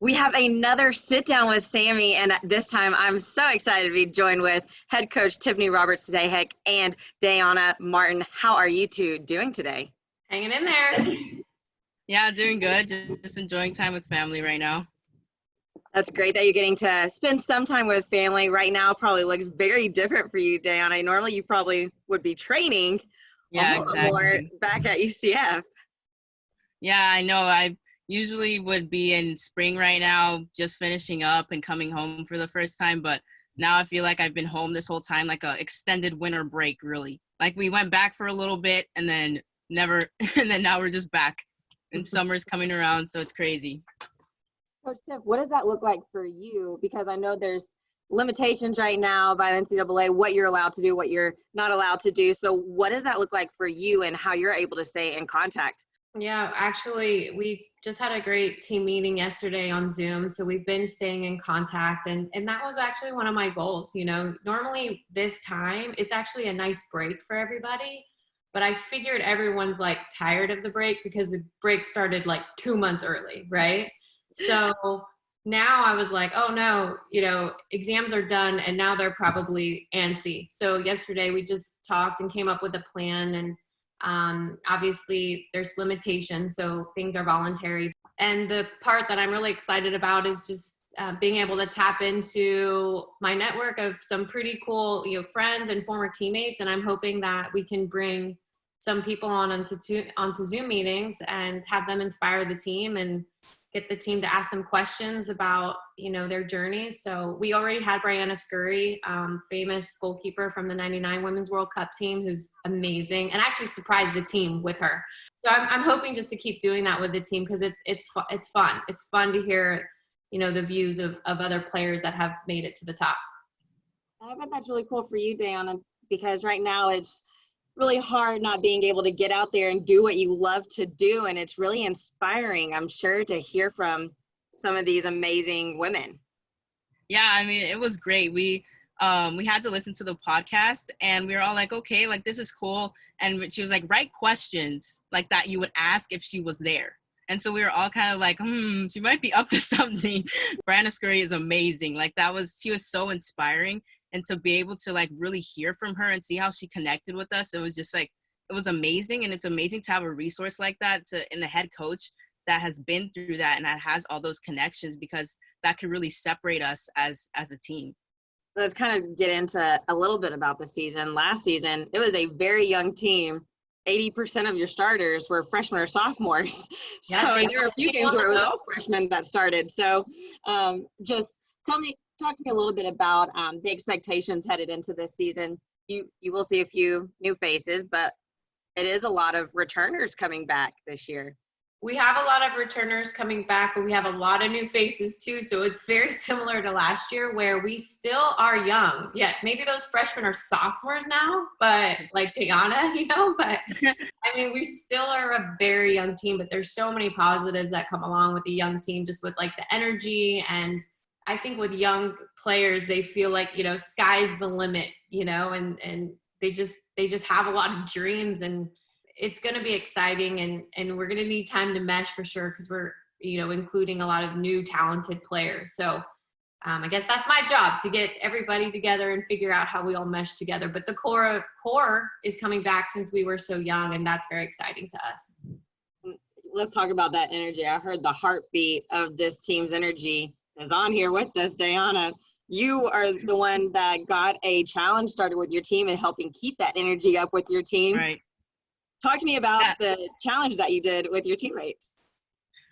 We have another sit down with Sami, and this time I'm so excited to be joined with head coach Tiffany Roberts Sahaydak and Dayana Martin. How are you two doing today? Hanging in there. Yeah, doing good. Just enjoying time with family right now. That's great that you're getting to spend some time with family. Right now probably looks very different for you, Dayana. Normally you probably would be training Yeah, more exactly. back at UCF. Yeah, I know. I usually would be in spring right now, just finishing up and coming home for the first time. But now I feel like I've been home this whole time, like a extended winter break, really. Like we went back for a little bit and then never, and then now we're just back. And summer's coming around, so it's crazy. Coach Tiff, what does that look like for you? Because I know there's limitations right now by the NCAA, what you're allowed to do, what you're not allowed to do. So what does that look like for you and how you're able to stay in contact? Yeah, actually, we just had a great team meeting yesterday on Zoom. So we've been staying in contact. And that was actually one of my goals. You know, normally this time, it's actually a nice break for everybody. But I figured everyone's like tired of the break because the break started like 2 months early, right? So now I was like, oh no, you know, exams are done and now they're probably antsy. So yesterday we just talked and came up with a plan, and obviously there's limitations, so things are voluntary. And the part that I'm really excited about is just being able to tap into my network of some pretty cool, you know, friends and former teammates. And I'm hoping that we can bring some people onto Zoom meetings and have them inspire the team and get the team to ask them questions about, you know, their journeys. So we already had Brianna Scurry, famous goalkeeper from the '99 Women's World Cup team, who's amazing, and actually surprised the team with her. So I'm hoping just to keep doing that with the team because it's fun. It's fun to hear, you know, the views of other players that have made it to the top. I bet that's really cool for you, Dayana, because right now it's really hard not being able to get out there and do what you love to do. And it's really inspiring, I'm sure, to hear from some of these amazing women. Yeah, I mean, it was great. We had to listen to the podcast and we were all like, okay, like this is cool. And she was like, write questions like that you would ask if she was there. And so we were all kind of like, she might be up to something. Brianna Scurry is amazing. Like she was so inspiring. And to be able to like really hear from her and see how she connected with us, it was just like, it was amazing. And it's amazing to have a resource like that in the head coach that has been through that and that has all those connections, because that could really separate us as a team. Let's kind of get into a little bit about the season. Last season, it was a very young team. 80% of your starters were freshmen or sophomores. So there were a few games where it was all freshmen that started. So just talk to me a little bit about the expectations headed into this season. You will see a few new faces, but it is a lot of returners coming back this year. We have a lot of returners coming back, but we have a lot of new faces too. So it's very similar to last year where we still are young. Yeah, maybe those freshmen are sophomores now, but like Dayana, you know, but I mean, we still are a very young team, but there's so many positives that come along with a young team, just with like the energy. And I think with young players, they feel like, you know, sky's the limit, you know, and they just have a lot of dreams, and it's going to be exciting, and we're going to need time to mesh for sure, because we're, you know, including a lot of new talented players. So I guess that's my job, to get everybody together and figure out how we all mesh together. But the core is coming back since we were so young, and that's very exciting to us. Let's talk about that energy. I heard the heartbeat of this team's energy is on here with us, Dayana. You are the one that got a challenge started with your team and helping keep that energy up with your team. Right. Talk to me about the challenge that you did with your teammates.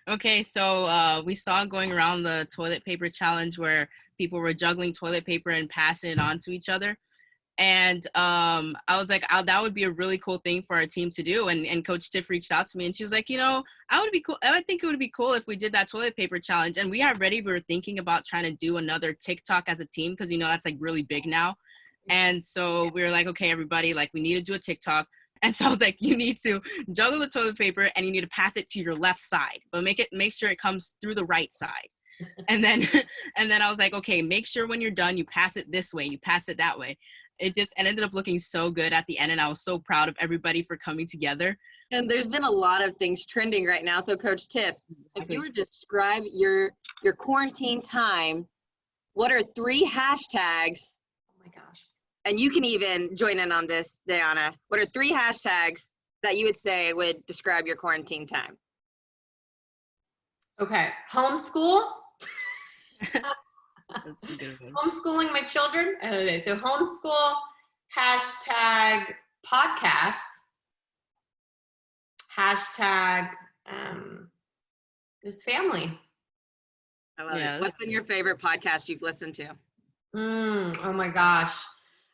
Okay, so we saw going around the toilet paper challenge where people were juggling toilet paper and passing it on to each other. And I was like, that would be a really cool thing for our team to do. And Coach Tiff reached out to me and she was like, you know, I think it would be cool if we did that toilet paper challenge. And we were thinking about trying to do another TikTok as a team, because, you know, that's like really big now. And so we were like, okay, everybody, like we need to do a TikTok. And so I was like, you need to juggle the toilet paper and you need to pass it to your left side, but make sure it comes through the right side. And then I was like, okay, make sure when you're done, you pass it this way, you pass it that way. It ended up looking so good at the end. And I was so proud of everybody for coming together. And there's been a lot of things trending right now. So Coach Tiff, if you were to describe your quarantine time, what are 3 hashtags? Oh my gosh. And you can even join in on this, Dayana. What are 3 hashtags that you would say would describe your quarantine time? Okay, homeschool. That's a good one. Homeschooling my children. Okay, so homeschool, hashtag podcasts, hashtag is family. I love Yeah, it. What's been your favorite podcast you've listened to? Oh my gosh.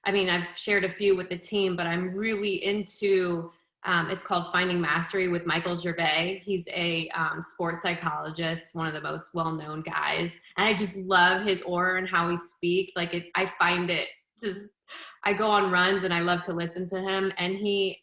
I mean, I've shared a few with the team, but I'm really into, it's called Finding Mastery with Michael Gervais. He's a sports psychologist, one of the most well-known guys. And I just love his aura and how he speaks. Like I find it just, I go on runs and I love to listen to him. And he's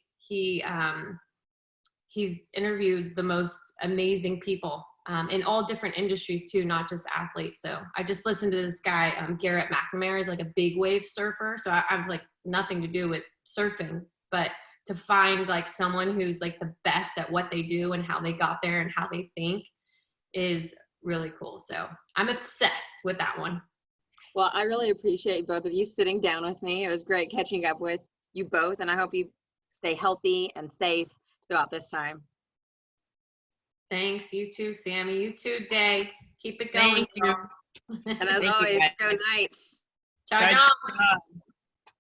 interviewed the most amazing people in all different industries too, not just athletes. So I just listened to this guy, Garrett McNamara, is like a big wave surfer. So I've like nothing to do with surfing, but to find like someone who's like the best at what they do and how they got there and how they think is really cool. So I'm obsessed with that one. Well, I really appreciate both of you sitting down with me. It was great catching up with you both, and I hope you stay healthy and safe throughout this time. Thanks. You too, Sammy. You too, Day. Keep it going. Thank you. And as always, go Knights. Ciao, ciao.